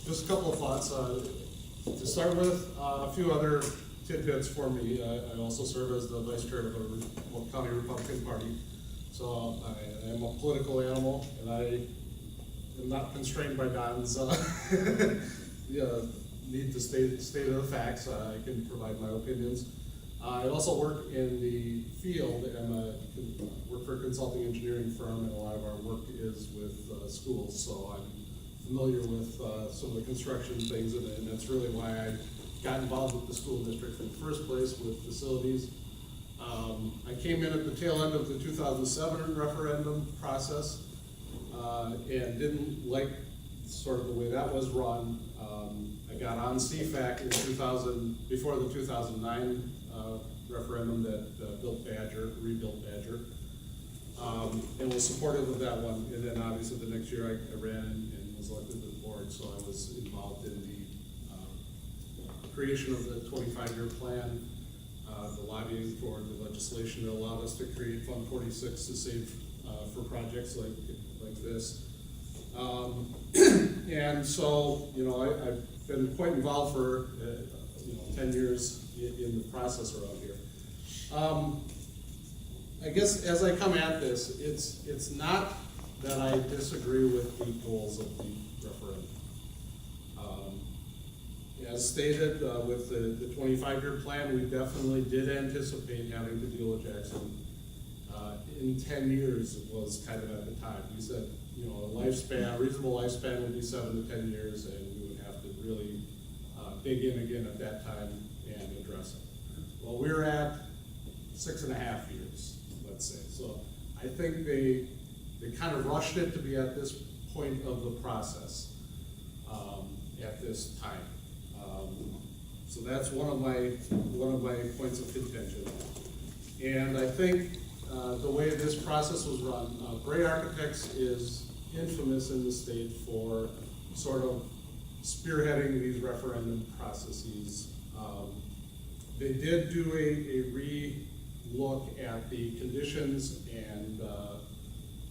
Just a couple of thoughts. To start with, a few other tidbits for me. I also serve as the vice chair of the County Republican Party. So I am a political animal, and I am not constrained by Don's need to state of the facts. I can provide my opinions. I also work in the field, and I work for a consulting engineering firm, and a lot of our work is with schools, so I'm familiar with some of the construction things, and that's really why I got involved with the school district in the first place with facilities. I came in at the tail end of the 2007 referendum process and didn't like sort of the way that was run. I got on CFAC in before the 2009 referendum that rebuilt Badger, and was supportive of that one. And then obviously the next year I ran and was elected to the board, so I was involved in the creation of the 25-year plan, the lobbying for the legislation that allowed us to create Fund 46 to save for projects like this. And so, I've been quite involved for 10 years in the process around here. I guess as I come at this, it's not that I disagree with the goals of the referendum. As stated with the 25-year plan, we definitely did anticipate having to deal with Jackson. In 10 years was kind of at the time. We said, a reasonable lifespan would be 7 to 10 years, and we would have to really dig in again at that time and address it. Well, we're at 6.5 years, let's say. So I think they kind of rushed it to be at this point of the process at this time. So that's one of my points of contention. And I think the way this process was run, Bray Architects is infamous in the state for sort of spearheading these referendum processes. They did do a re-look at the conditions and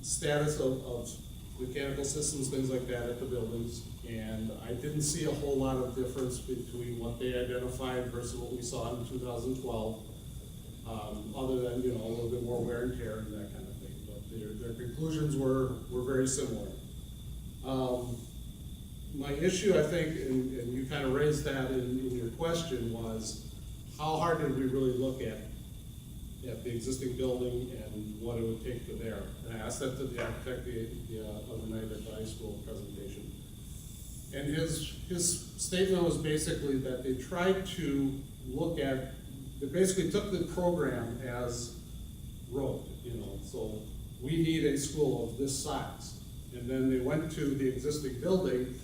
status of mechanical systems, things like that at the buildings, and I didn't see a whole lot of difference between what they identified versus what we saw in 2012, other than a little bit more wear and tear and that kind of thing. But their conclusions were very similar. My issue, I think, and you kind of raised that in your question, was how hard did we really look at the existing building and what it would take to there. And I asked that to the architect the other night at the high school presentation. And his statement was basically that they tried to they basically took the program as road, so we need a school of this size. And then they went to the existing building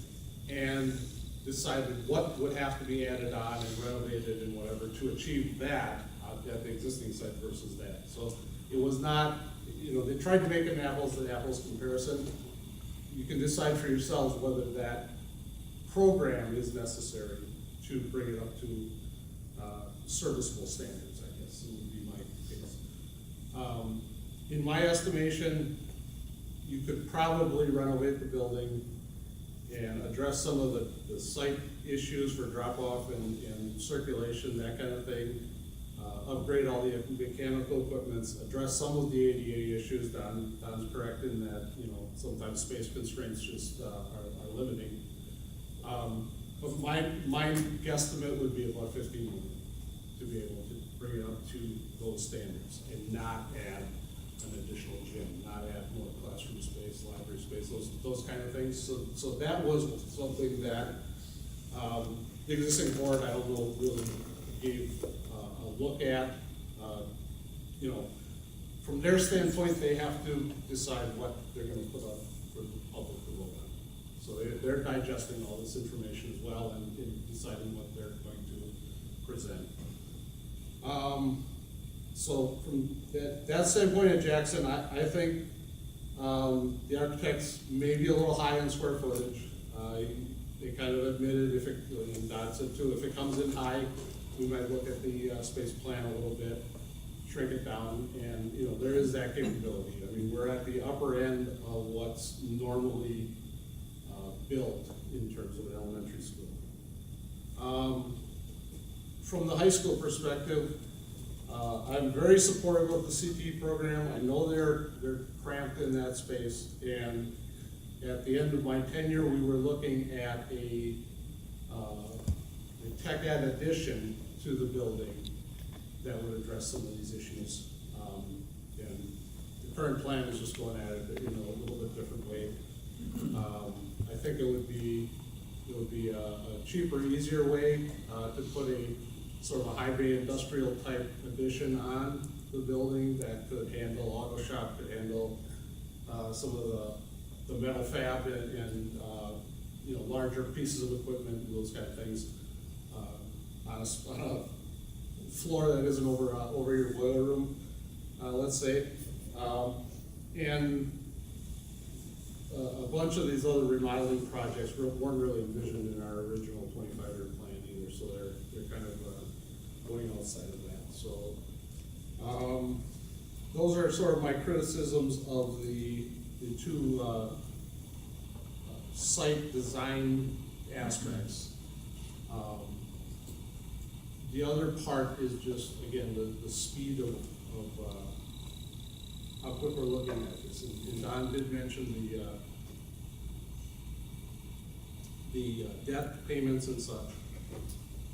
and decided what would have to be added on and renovated and whatever to achieve that at the existing site versus that. So it was not, they tried to make an apples to apples comparison. You can decide for yourselves whether that program is necessary to bring it up to serviceable standards, I guess, would be my case. In my estimation, you could probably renovate the building and address some of the site issues for drop-off and circulation, that kind of thing. Upgrade all the mechanical equipments, address some of the ADA issues. Don's correct in that, sometimes space constraints just are limiting. But my guesstimate would be about 15 million to be able to bring it up to those standards and not add an additional gym, not add more classroom space, library space, those kind of things. So that was something that the existing board, I don't know, really gave a look at. From their standpoint, they have to decide what they're going to put up for the public to vote on. So they're digesting all this information as well and deciding what they're going to present. So from that standpoint at Jackson, I think the architects may be a little high on square footage. They kind of admitted, and Don said too, if it comes in high, we might look at the space plan a little bit, shrink it down, and there is that capability. I mean, we're at the upper end of what's normally build in terms of an elementary school. From the high school perspective, I'm very supportive of the CPE program. I know they're cramped in that space, and at the end of my tenure, we were looking at a tech ed addition to the building that would address some of these issues. And the current plan is just going at it, a little bit different way. I think it would be a cheaper, easier way to put a sort of a high bay industrial type addition on the building that could handle auto shop, could handle some of the metal fab and larger pieces of equipment and those kind of things on a floor that isn't over your boiler room, let's say, and a bunch of these other remodeling projects weren't really envisioned in our original 25-year plan either, so they're kind of going outside of that. So those are sort of my criticisms of the two site design aspects. The other part is just, again, the speed of how quick we're looking at this. And Don did mention the debt payments and such.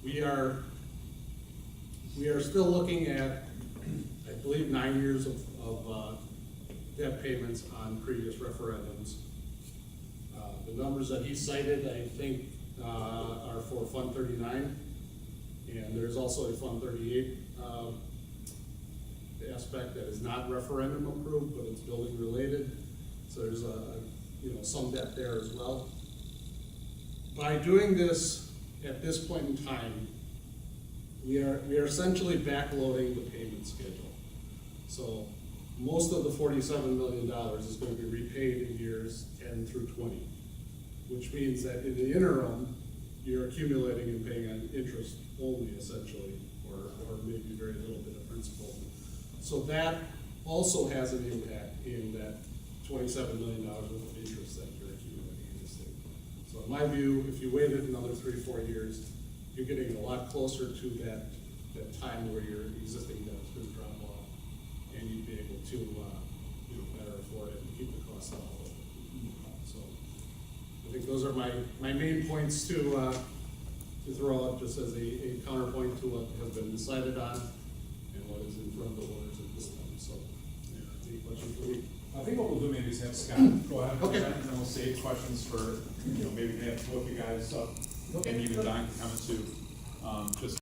We are still looking at, I believe, 9 years of debt payments on previous referendums. The numbers that he cited, I think, are for Fund 39, and there's also a Fund 38 aspect that is not referendum approved, but it's building related. So there's some debt there as well. By doing this at this point in time, we are essentially backloading the payment schedule. So most of the $47 million is going to be repaid in years 10 through 20, which means that in the interim, you're accumulating and paying on interest only, essentially, or maybe very little bit of principal. So that also has an impact in that $27 million worth of interest that you're accumulating in this thing. So in my view, if you waited another 3 or 4 years, you're getting a lot closer to that time where your existing debt is going to drop off, and you'd be able to better afford it and keep the costs out of it. So I think those are my main points to throw up, just as a counterpoint to what has been decided on and what is in front of the voters at this time. So, any questions for me? I think what we'll do maybe is have Scott go ahead and Okay. present, and then we'll save questions for, maybe we have both you guys up, Okay. and even Don can comment too. Just